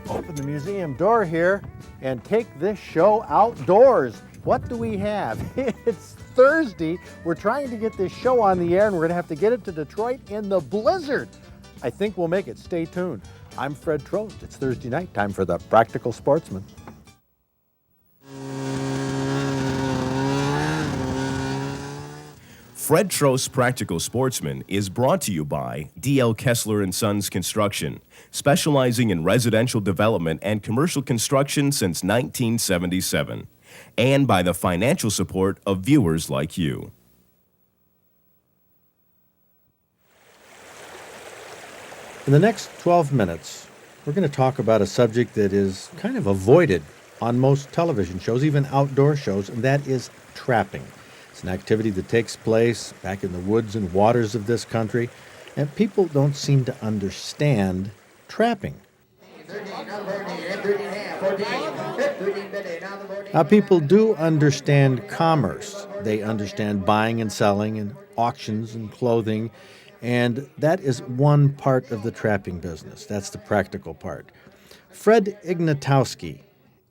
Open the museum door here and take this show outdoors. What do we have? It's Thursday. We're trying to get this show on the air and we're going to have to get it to Detroit in the blizzard. I think we'll make it. Stay tuned. I'm Fred Trost. It's Thursday night. Time for the Practical Sportsman. Fred Trost's Practical Sportsman is brought to you by D.L. Kessler & Sons Construction, specializing in residential development and commercial construction since 1977, and by the financial support of viewers like you. In the next 12 minutes, we're going to talk about a subject that is kind of avoided on most television shows, even outdoor shows, and that is trapping. It's an activity that takes place back in the woods and waters of this country, and people don't seem to understand trapping. Now, people do understand commerce. They understand buying and selling and auctions and clothing, and that is one part of the trapping business. That's the practical part. Fred Ignatowski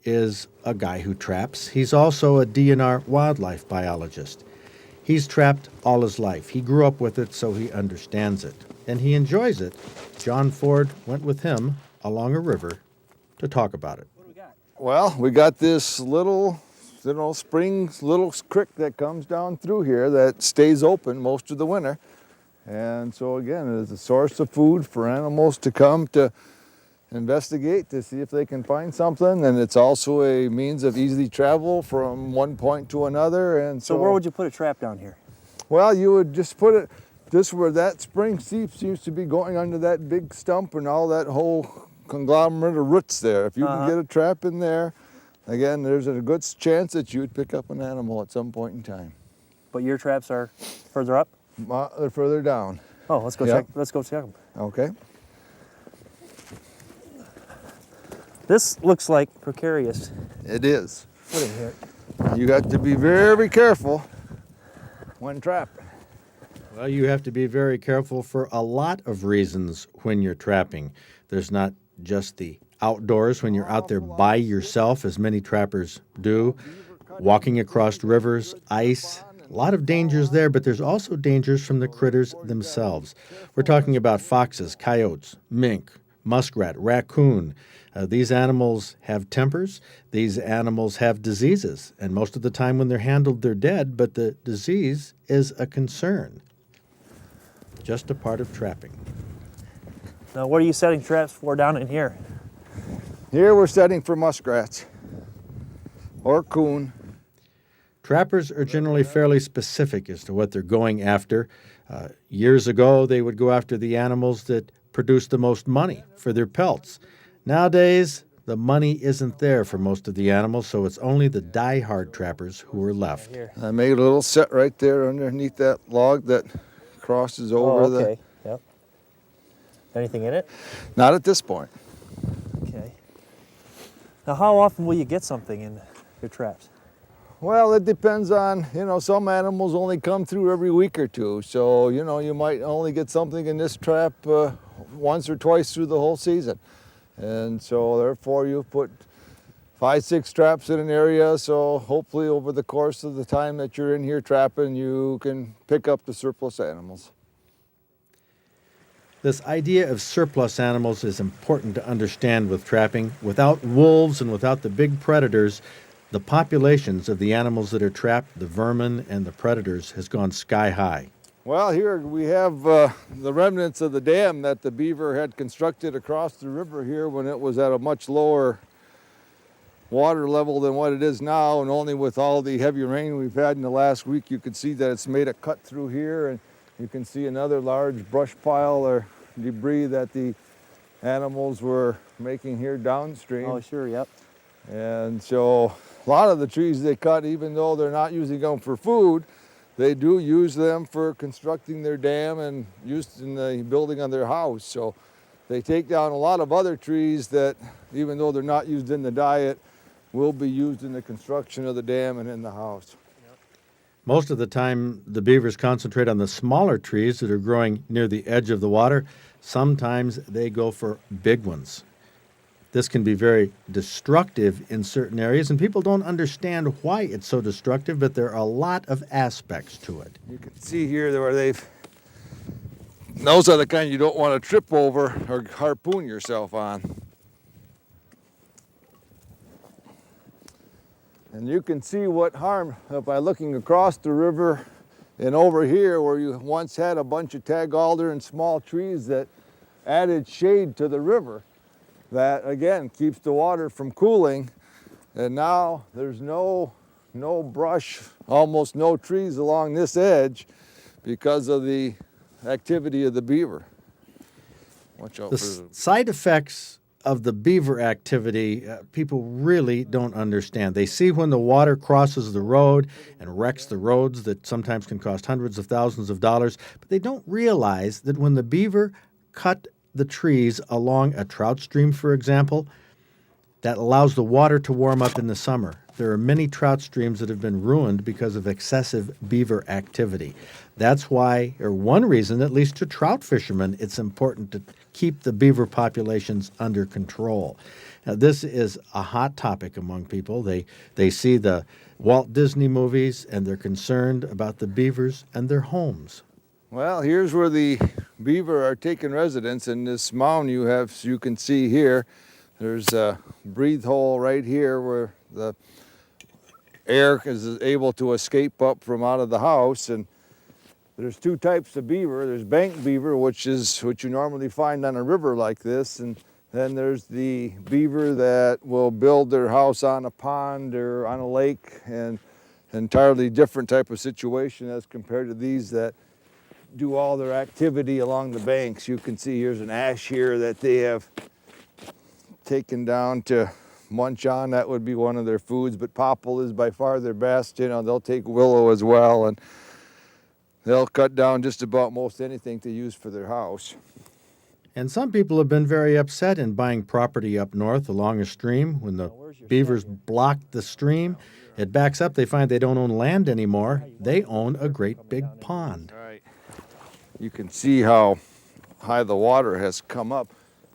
is a guy who traps. He's also a DNR wildlife biologist. He's trapped all his life. He grew up with it, so he understands it. And he enjoys it. John Ford went with him along a river to talk about it. What do we got? Well, we got this little spring, little creek that comes down through here that stays open most of the winter. And so again, it's a source of food for animals to come to investigate to see if they can find something, and it's also a means of easy travel from one point to another. And So where would you put a trap down here? well, you would just put it just where that spring seems to be going under that big stump and all that whole conglomerate of roots there. If you can get a trap in there, again, there's a good chance that you would pick up an animal at some point in time. But your traps are further up? They're further down. Oh, let's go Yep. check. Let's go check them. Okay. This looks like precarious. It is. Footing here. You got to be very careful when trapping. Well, you have to be very careful for a lot of reasons when you're trapping. There's not just the outdoors when you're out there by yourself, as many trappers do, walking across rivers, ice. A lot of dangers there, but there's also dangers from the critters themselves. We're talking about foxes, coyotes, mink, muskrat, raccoon. These animals have tempers. These animals have diseases. And most of the time when they're handled, they're dead, but the disease is a concern. Just a part of trapping. Now, what are you setting traps for down in here? Here we're setting for muskrats or coon. Trappers are generally fairly specific as to what they're going after. Years ago, they would go after the animals that produce the most money for their pelts. Nowadays, the money isn't there for most of the animals, so it's only the die-hard trappers who are left. Right I made a little set right there underneath that log that crosses over okay. Yep. Anything in it? Not at this point. Okay. Now, how often will you get something in your traps? Well, it depends on, some animals only come through every week or two. So, you might only get something in this trap once or twice through the whole season. And so therefore you put 5-6 traps in an area, so hopefully over the course of the time that you're in here trapping, you can pick up the surplus animals. This idea of surplus animals is important to understand with trapping. Without wolves and without the big predators, the populations of the animals that are trapped, the vermin and the predators, has gone sky high. Well, here we have the remnants of the dam that the beaver had constructed across the river here when it was at a much lower water level than what it is now, and only with all the heavy rain we've had in the last week, you can see that it's made a cut through here, and you can see another large brush pile or debris that the animals were making here downstream. Oh, sure, yep. And so a lot of the trees they cut, even though they're not using them for food, they do use them for constructing their dam and used in the building of their house. So they take down a lot of other trees that, even though they're not used in the diet, will be used in the construction of the dam and in the house. Most of the time, the beavers concentrate on the smaller trees that are growing near the edge of the water. Sometimes they go for big ones. This can be very destructive in certain areas, and people don't understand why it's so destructive, but there are a lot of aspects to it. You can see here where those are the kind you don't want to trip over or harpoon yourself on. And you can see what harm by looking across the river and over here where you once had a bunch of tag alder and small trees that added shade to the river. That again keeps the water from cooling, and now there's no brush, almost no trees along this edge because of the activity of the beaver. Watch out The side effects of the beaver activity, people really don't understand. They see when the water crosses the road and wrecks the roads that sometimes can cost hundreds of thousands of dollars, but they don't realize that when the beaver cut the trees along a trout stream, for example, that allows the water to warm up in the summer. There are many trout streams that have been ruined because of excessive beaver activity. That's why, or one reason, at least to trout fishermen, it's important to keep the beaver populations under control. Now, this is a hot topic among people. They see the Walt Disney movies, and they're concerned about the beavers and their homes. Well, here's where the beaver are taking residence in this mound you can see here. There's a breathe hole right here where the air is able to escape up from out of the house. And there's two types of beaver. There's bank beaver, which is what you normally find on a river like this. And then there's the beaver that will build their house on a pond or on a lake, and entirely different type of situation as compared to these that do all their activity along the banks. You can see here's an ash here that they have taken down to munch on. That would be one of their foods, but popple is by far their best. You know, they'll take willow as well, and they'll cut down just about most anything to use for their house. And some people have been very upset in buying property up north along a stream. When the beavers block the stream, it backs up. They find they don't own land anymore. They own a great big pond. Right. You can see how high the water has come up.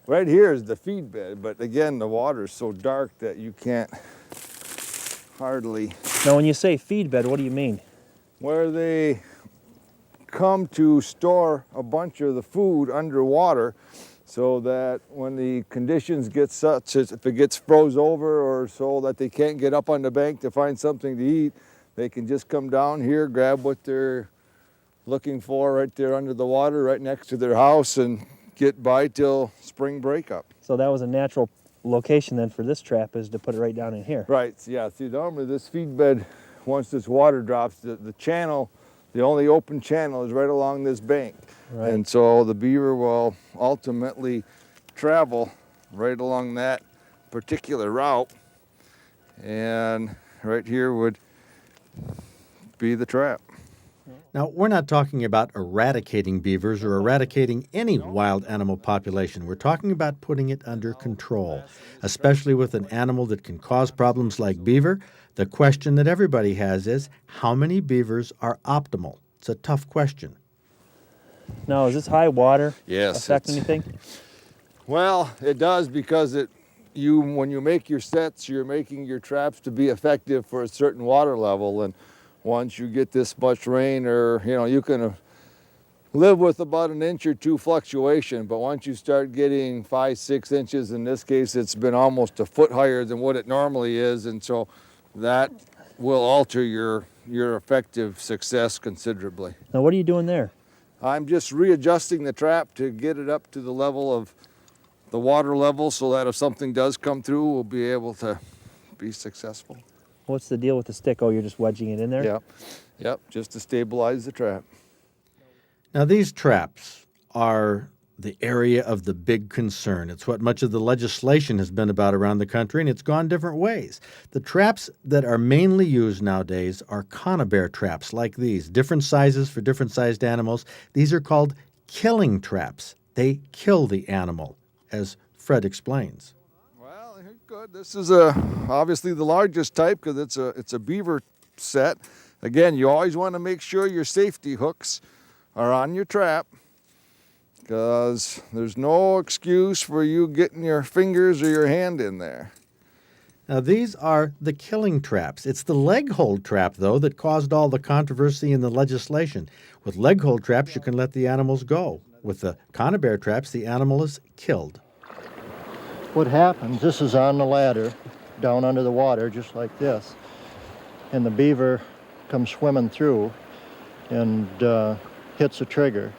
Right here is the feed bed, but again, the water is so dark that you can't hardly. Now, when you say feed bed, what do you mean? Where they come to store a bunch of the food underwater so that when the conditions get such as if it gets froze over or so that they can't get up on the bank to find something to eat, they can just come down here, grab what they're looking for right there under the water, right next to their house, and get by till spring breakup. So that was a natural location then for this trap, is to put it right down in here. Right, yeah, see normally this feed bed, once this water drops, the channel, the only open channel is right along this bank. Right. And so the beaver will ultimately travel right along that particular route, and right here would be the trap. Now, we're not talking about eradicating beavers or eradicating any wild animal population. We're talking about putting it under control, especially with an animal that can cause problems like beaver. The question that everybody has is, how many beavers are optimal? It's a tough question. Now, is this high water Yes, affect it's- anything? Well, it does, because when you make your sets, you're making your traps to be effective for a certain water level, and once you get this much rain, or you can live with about an inch or two fluctuation, but once you start getting 5-6 inches, in this case it's been almost a foot higher than what it normally is, and so that will alter your effective success considerably. Now, what are you doing there? I'm just readjusting the trap to get it up to the level of the water level so that if something does come through, we'll be able to be successful. What's the deal with the stick? Oh, you're just wedging it in there? Yep, just to stabilize the trap. Now, these traps are the area of the big concern. It's what much of the legislation has been about around the country, and it's gone different ways. The traps that are mainly used nowadays are conibear traps like these, different sizes for different sized animals. These are called killing traps. They kill the animal, as Fred explains. Well, good. This is obviously the largest type because it's a beaver set. Again, you always want to make sure your safety hooks are on your trap. because there's no excuse for you getting your fingers or your hand in there. Now, these are the killing traps. It's the leg hold trap, though, that caused all the controversy in the legislation. With leg hold traps, you can let the animals go. With the conibear traps, the animal is killed. What happens, this is on the ladder, down under the water, just like this. And the beaver comes swimming through and hits the trigger.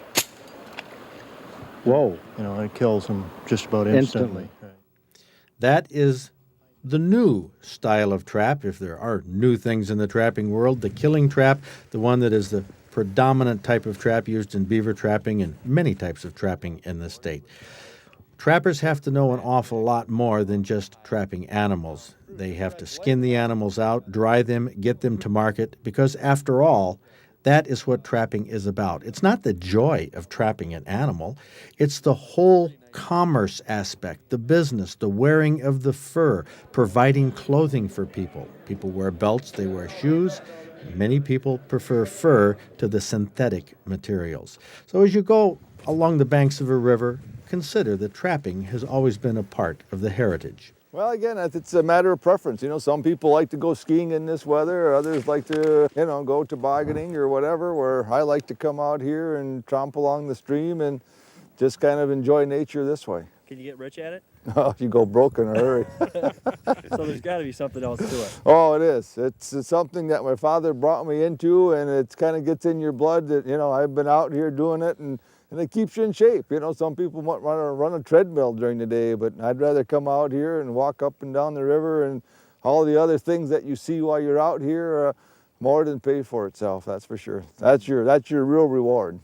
Whoa. You know, and it kills him just about instantly. Right. That is the new style of trap, if there are new things in the trapping world. The killing trap, the one that is the predominant type of trap used in beaver trapping and many types of trapping in the state. Trappers have to know an awful lot more than just trapping animals. They have to skin the animals out, dry them, get them to market, because after all, that is what trapping is about. It's not the joy of trapping an animal. It's the whole commerce aspect, the business, the wearing of the fur, providing clothing for people. People wear belts, they wear shoes. Many people prefer fur to the synthetic materials. So as you go along the banks of a river, consider that trapping has always been a part of the heritage. Well, again, it's a matter of preference. You know, some people like to go skiing in this weather, others like to, you know, go tobogganing or whatever, where I like to come out here and tromp along the stream and just kind of enjoy nature this way. Can you get rich at it? Oh, you go broke in a hurry. So there's got to be something else to it. Oh, it is. It's something that my father brought me into, and it kind of gets in your blood that, you know, I've been out here doing it, and it keeps you in shape. You know, some people want to run a treadmill during the day, but I'd rather come out here and walk up and down the river, and all the other things that you see while you're out here more than pay for itself, that's for sure. That's your real reward.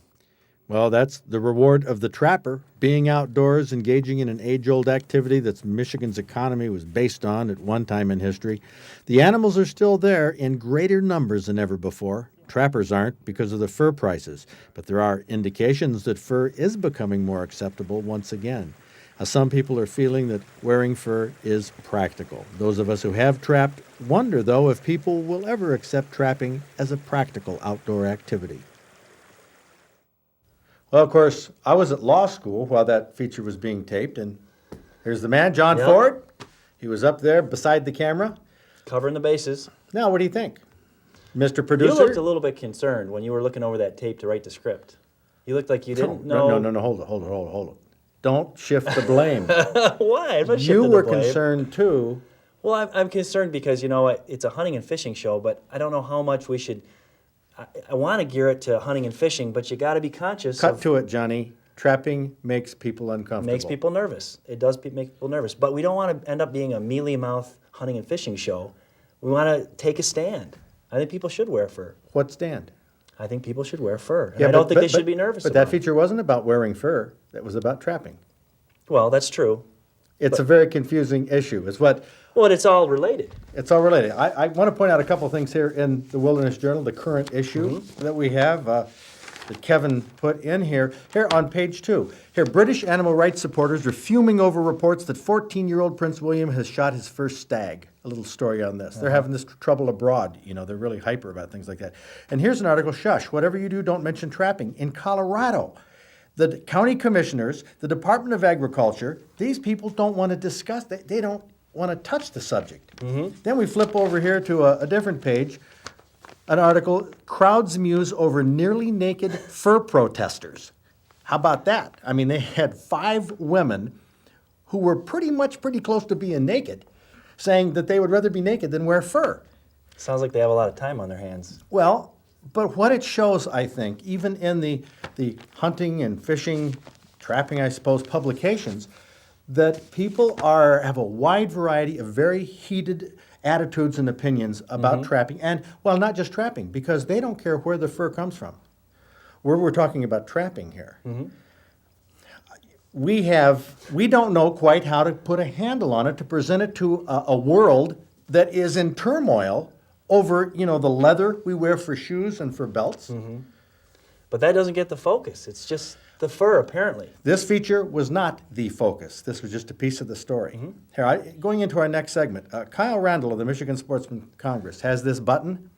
Well, that's the reward of the trapper, being outdoors, engaging in an age-old activity that Michigan's economy was based on at one time in history. The animals are still there in greater numbers than ever before. Trappers aren't because of the fur prices, but there are indications that fur is becoming more acceptable once again. Some people are feeling that wearing fur is practical. Those of us who have trapped wonder, though, if people will ever accept trapping as a practical outdoor activity. Well, of course, I was at law school while that feature was being taped, and here's the man, John Yep. Ford. He was up there beside the camera. Covering the bases. Now, what do you think, Mr. You Producer? looked a little bit concerned when you were looking over that tape to write the script. You looked like you didn't know. No, hold it. Don't shift the blame. Why? I'm not You shifting were the blame. concerned, too. Well, I'm concerned because, you know, it's a hunting and fishing show, but I don't know how much we should. I want to gear it to hunting and fishing, but you got to be conscious. Cut to it, Johnny. Trapping makes people uncomfortable. Makes people nervous. It does make people nervous. But we don't want to end up being a mealy-mouth hunting and fishing show. We want to take a stand. I think people should wear fur. What stand? I think people should wear fur. And I don't think they should be nervous But about that feature wasn't about wearing fur. That was about trapping. it. Well, that's true. It's a very confusing issue. It's what Well, it's all related. It's all related. I want to point out a couple things here in the Wilderness Journal, the current issue that we have that Kevin put in here. Here on page 2. Here, British animal rights supporters are fuming over reports that 14-year-old Prince William has shot his first stag. A little story on this. They're having this trouble abroad. You know, they're really hyper about things like that. And here's an article, Shush, whatever you do, don't mention trapping. In Colorado, the county commissioners, the Department of Agriculture, these people don't want to discuss, they don't want to touch the subject. Then we flip over here to a different page, an article, crowds muse over nearly naked fur protesters. How about that? I mean, they had 5 women who were pretty close to being naked, saying that they would rather be naked than wear fur. Sounds like they have a lot of time on their hands. Well, but what it shows, I think, even in the hunting and fishing, trapping, I suppose, publications, that people have a wide variety of very heated attitudes and opinions about trapping, and, well, not just trapping, because they don't care where the fur comes from. We're talking about trapping here. We don't know quite how to put a handle on it to present it to a world that is in turmoil over, you know, the leather we wear for shoes and for belts. But that doesn't get the focus. It's just the fur, apparently. This feature was not the focus. This was just a piece of the story. Here, going into our next segment, Kyle Randall of the Michigan Sportsman Congress has this button.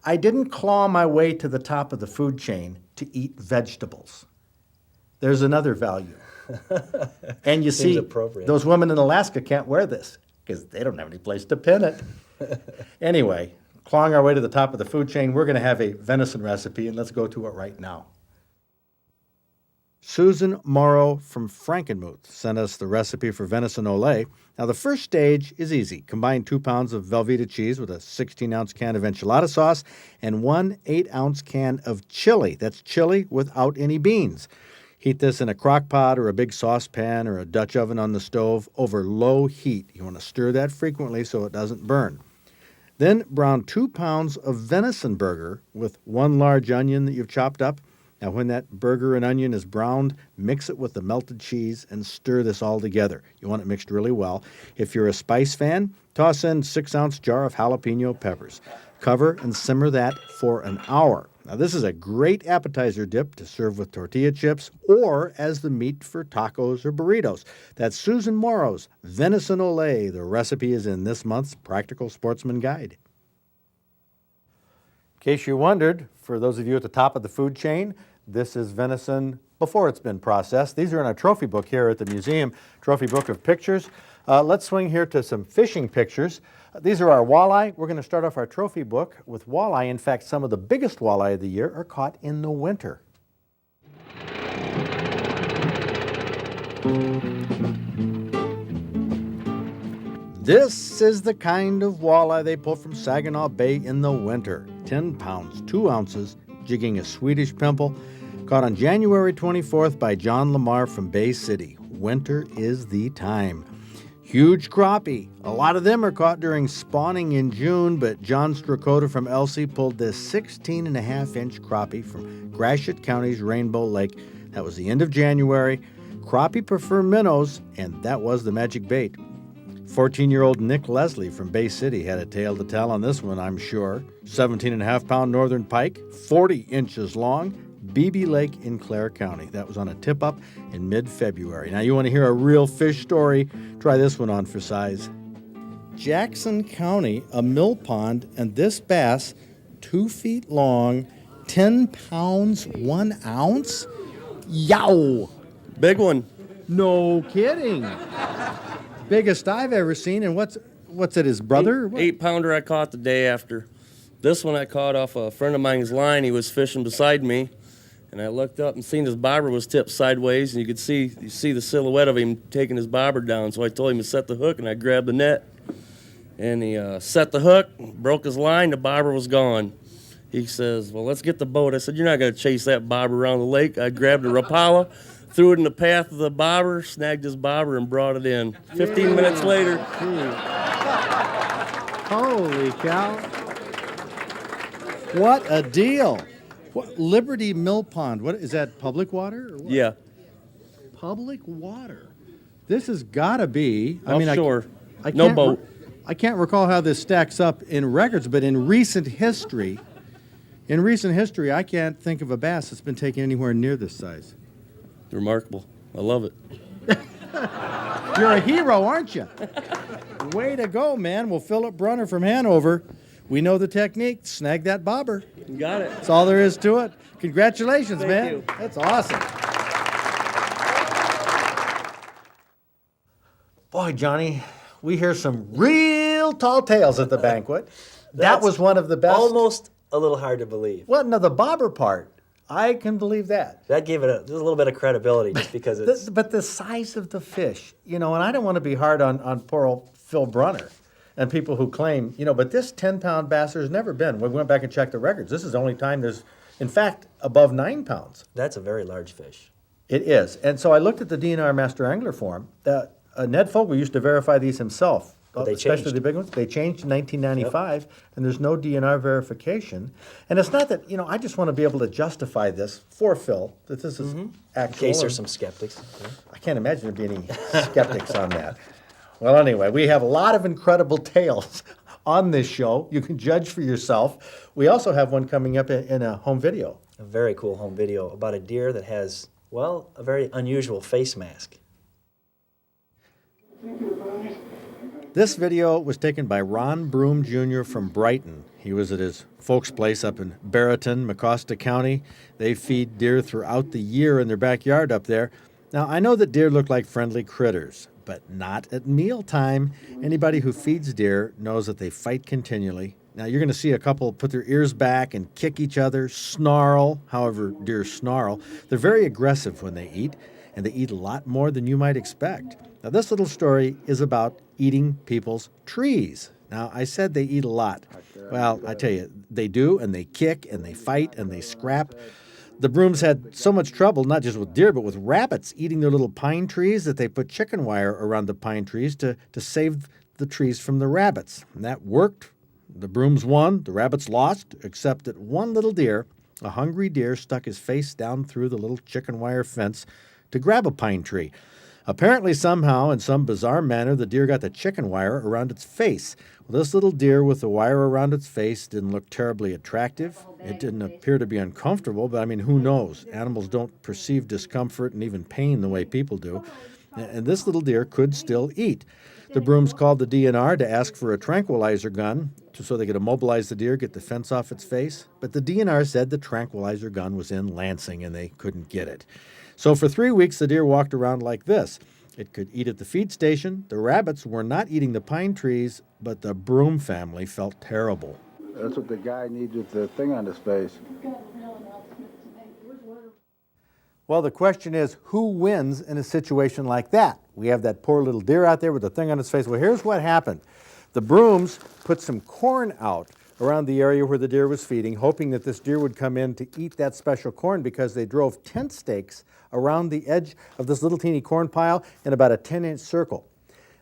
I didn't claw my way to the top of the food chain to eat vegetables. there's another value. And you Seems see, appropriate. those women in Alaska can't wear this because they don't have any place to pin it. Anyway, clawing our way to the top of the food chain, we're going to have a venison recipe, and let's go to it right now. Susan Morrow from Frankenmuth sent us the recipe for venison ole. Now, the first stage is easy. Combine 2 pounds of Velveeta cheese with a 16-ounce can of enchilada sauce and 1 8-ounce can of chili. That's chili without any beans. Heat this in a crock pot or a big saucepan or a Dutch oven on the stove over low heat. You want to stir that frequently so it doesn't burn. Then brown 2 pounds of venison burger with 1 large onion that you've chopped up. Now, when that burger and onion is browned, mix it with the melted cheese and stir this all together. You want it mixed really well. If you're a spice fan, toss in 6-ounce jar of jalapeno peppers. Cover and simmer that for an hour. Now, this is a great appetizer dip to serve with tortilla chips or as the meat for tacos or burritos. That's Susan Morrow's Venison Ole. The recipe is in this month's Practical Sportsman Guide. In case you wondered, for those of you at the top of the food chain, this is venison before it's been processed. These are in a trophy book here at the museum, trophy book of pictures. Let's swing here to some fishing pictures. These are our walleye. We're going to start off our trophy book with walleye. In fact, some of the biggest walleye of the year are caught in the winter. This is the kind of walleye they pull from Saginaw Bay in the winter. 10 pounds, 2 ounces, jigging a Swedish pimple. Caught on January 24th by John Lamar from Bay City. Winter is the time. Huge crappie. A lot of them are caught during spawning in June, but John Strakota from Elsie pulled this 16.5-inch crappie from Gratiot County's Rainbow Lake. That was the end of January. Crappie prefer minnows, and that was the magic bait. 14-year-old Nick Leslie from Bay City had a tale to tell on this one, I'm sure. 17.5-pound northern pike, 40 inches long, Beebe Lake in Clare County. That was on a tip-up in mid-February. Now, you want to hear a real fish story? Try this one on for size. Jackson County, a mill pond, and this bass, 2 feet long, 10 pounds, 1 ounce? Yow! Big one. No kidding. Biggest I've ever seen. And what's it, his brother? or what? 8-pounder I caught the day after. This one I caught off a friend of mine's line. He was fishing beside me, and I looked up and seen his bobber was tipped sideways, and you see the silhouette of him taking his bobber down. So I told him to set the hook, and I grabbed the net, and he set the hook, broke his line, the bobber was gone. He says, well, let's get the boat. I said, you're not going to chase that bobber around the lake. I grabbed a Rapala, threw it in the path of the bobber, snagged his bobber, and brought it in. 15 minutes later. Holy cow. What a deal. What, Liberty Mill Pond, what is that, public water? Or what? Yeah, Public water. This has got to be, offshore. I No can't boat. I can't recall how this stacks up in records, but in recent history, I can't think of a bass that's been taken anywhere near this size. Remarkable. I love it. You're a hero, aren't you? Way to go, man. Well, Philip Brunner from Hanover, we know the technique. Snag that bobber. You got it. That's all there is to it. Congratulations, Thank man. you. That's awesome. Boy, Johnny, we hear some real tall tales at the banquet. That That's was one of the best. Almost a little hard to believe. Well, no, the bobber part, I can believe that. That gave it a little bit of credibility just because it's... But the size of the fish, and I don't want to be hard on poor old Phil Brunner and people who claim, but this 10-pound bass, there's never been. We went back and checked the records. This is the only time there's, in fact, above 9 pounds. That's a very large fish. It is. And so I looked at the DNR Master Angler Form. Ned Fogel used to verify these himself, But they especially changed. the big ones. They changed in 1995, and there's no DNR verification. And it's not that, I just want to be able to justify this for Phil, that this is In actual. case there's some skeptics. I can't imagine there be any skeptics on that. Well, anyway, we have a lot of incredible tales on this show. You can judge for yourself. We also have one coming up in a home video. A very cool home video about a deer that has, well, a very unusual face mask. Thank you. This video was taken by Ron Broom Jr. from Brighton. He was at his folks' place up in Barreton, Mecosta County. They feed deer throughout the year in their backyard up there. Now, I know that deer look like friendly critters, but not at mealtime. Anybody who feeds deer knows that they fight continually. Now, you're going to see a couple put their ears back and kick each other, snarl, however deer snarl. They're very aggressive when they eat, and they eat a lot more than you might expect. Now, this little story is about eating people's trees. Now, I said they eat a lot. Well, I tell you, they do, and they kick, and they fight, and they scrap. The Brooms had so much trouble, not just with deer, but with rabbits eating their little pine trees, that they put chicken wire around the pine trees to save the trees from the rabbits. And that worked. The Brooms won, the rabbits lost, except that one little deer, a hungry deer, stuck his face down through the little chicken wire fence to grab a pine tree. Apparently, somehow, in some bizarre manner, the deer got the chicken wire around its face. Well, this little deer with the wire around its face didn't look terribly attractive. It didn't appear to be uncomfortable, but I mean, who knows? Animals don't perceive discomfort and even pain the way people do. And this little deer could still eat. The Brooms called the DNR to ask for a tranquilizer gun so they could immobilize the deer, get the fence off its face. But the DNR said the tranquilizer gun was in Lansing and they couldn't get it. So for 3 weeks, the deer walked around like this. It could eat at the feed station. The rabbits were not eating the pine trees, but the Broom family felt terrible. That's what the guy needs with the thing on his face. Well, the question is, who wins in a situation like that? We have that poor little deer out there with the thing on its face. Well, here's what happened. The Brooms put some corn out around the area where the deer was feeding, hoping that this deer would come in to eat that special corn, because they drove tent stakes around the edge of this little teeny corn pile in about a 10-inch circle.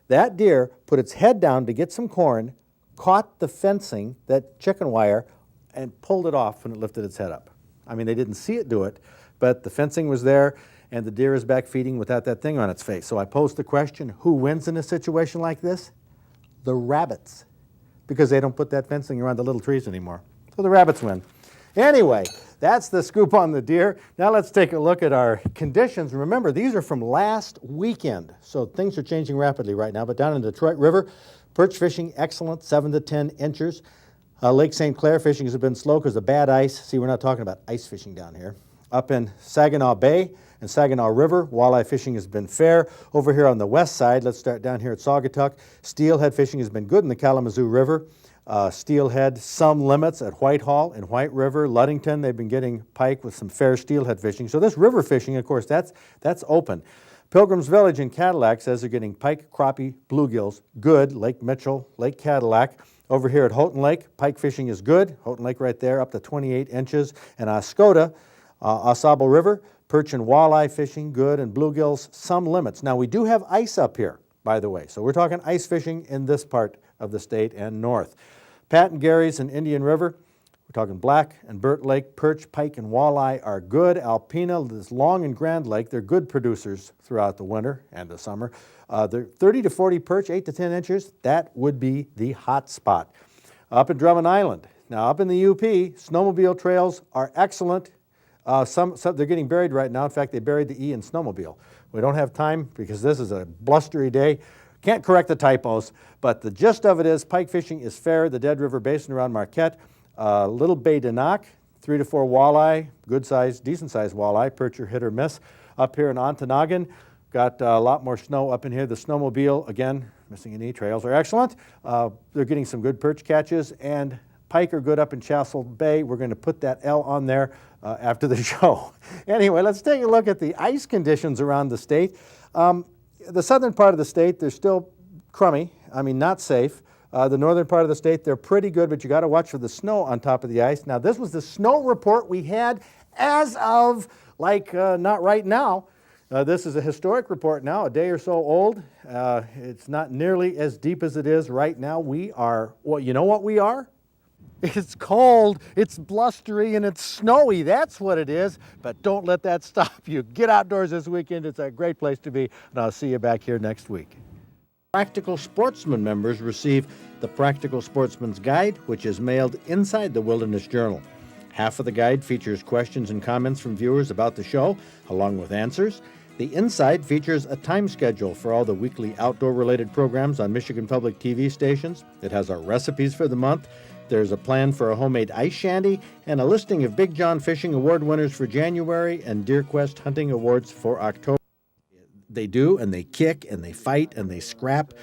That deer put its head down to get some corn, caught the fencing, that chicken wire, and pulled it off when it lifted its head up. I mean, they didn't see it do it, but the fencing was there, and the deer is back feeding without that thing on its face. So I posed the question, who wins in a situation like this? The rabbits, because they don't put that fencing around the little trees anymore. So the rabbits win. Anyway, that's the scoop on the deer. Now let's take a look at our conditions. Remember, these are from last weekend, so things are changing rapidly right now. But down in the Detroit River, perch fishing, excellent, 7 to 10 inches. Lake St. Clair fishing has been slow because of bad ice. See, we're not talking about ice fishing down here. Up in Saginaw Bay and Saginaw River, walleye fishing has been fair. Over here on the west side, let's start down here at Saugatuck. Steelhead fishing has been good in the Kalamazoo River. Steelhead, some limits at Whitehall and White River. Ludington, they've been getting pike with some fair steelhead fishing. So this river fishing, of course, that's open. Pilgrims Village in Cadillac says they're getting pike, crappie, bluegills, good. Lake Mitchell, Lake Cadillac. Over here at Houghton Lake, pike fishing is good. Houghton Lake right there, up to 28 inches. And Oscoda, Osable River, perch and walleye fishing, good, and bluegills, some limits. Now, we do have ice up here, by the way. So we're talking ice fishing in this part of the state and north. Pat and Gary's in Indian River, we're talking Black and Burt Lake, perch, pike, and walleye are good. Alpena, this Long and Grand Lake, they're good producers throughout the winter and the summer. They're 30 to 40 perch, 8 to 10 inches. That would be the hot spot. Up in Drummond Island, now up in the UP, snowmobile trails are excellent. Some they're getting buried right now. In fact, they buried the E in snowmobile. We don't have time because this is a blustery day. Can't correct the typos, but the gist of it is pike fishing is fair. The Dead River Basin around Marquette, Little Bay de Noc, 3 to 4 walleye, good size, decent size walleye, perch or hit or miss. Up here in Ontonagon, got a lot more snow up in here. The snowmobile, again, missing an E, trails are excellent. They're getting some good perch catches, and pike are good up in Castle Bay. We're going to put that L on there after the show. Anyway, let's take a look at the ice conditions around the state. The southern part of the state, they're still crummy, I mean not safe. The northern part of the state, they're pretty good, but you got to watch for the snow on top of the ice. Now, this was the snow report we had as of, not right now. This is a historic report now, a day or so old. It's not nearly as deep as it is right now. We are, well, you know what we are? It's cold, it's blustery, and it's snowy. That's what it is. But don't let that stop you. Get outdoors this weekend. It's a great place to be. And I'll see you back here next week. Practical Sportsman members receive the Practical Sportsman's Guide, which is mailed inside the Wilderness Journal. Half of the guide features questions and comments from viewers about the show, along with answers. The Inside features a time schedule for all the weekly outdoor-related programs on Michigan Public TV stations. It has our recipes for the month. There's a plan for a homemade ice shanty and a listing of Big John Fishing Award winners for January and Deer Quest Hunting Awards for October. They do, and they kick, and they fight, and they scrap.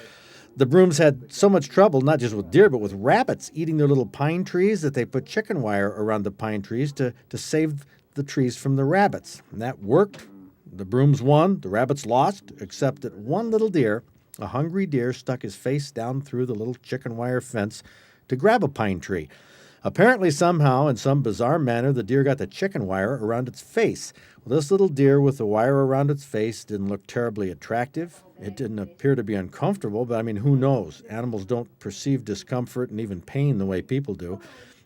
The Brooms had so much trouble, not just with deer, but with rabbits eating their little pine trees, that they put chicken wire around the pine trees to save the trees from the rabbits. And that worked. The Brooms won, the rabbits lost, except that one little deer, a hungry deer, stuck his face down through the little chicken wire fence to grab a pine tree. Apparently, somehow, in some bizarre manner, the deer got the chicken wire around its face. Well, this little deer with the wire around its face didn't look terribly attractive. It didn't appear to be uncomfortable, but I mean, who knows? Animals don't perceive discomfort and even pain the way people do.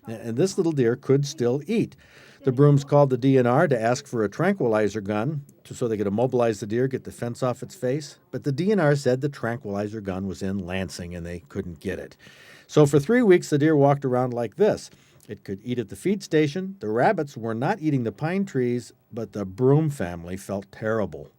And this little deer could still eat. The Brooms called the DNR to ask for a tranquilizer gun so they could immobilize the deer, get the fence off its face. But the DNR said the tranquilizer gun was in Lansing and they couldn't get it. So for 3 weeks, the deer walked around like this. It could eat at the feed station. The rabbits were not eating the pine trees, but the Broom family felt terrible.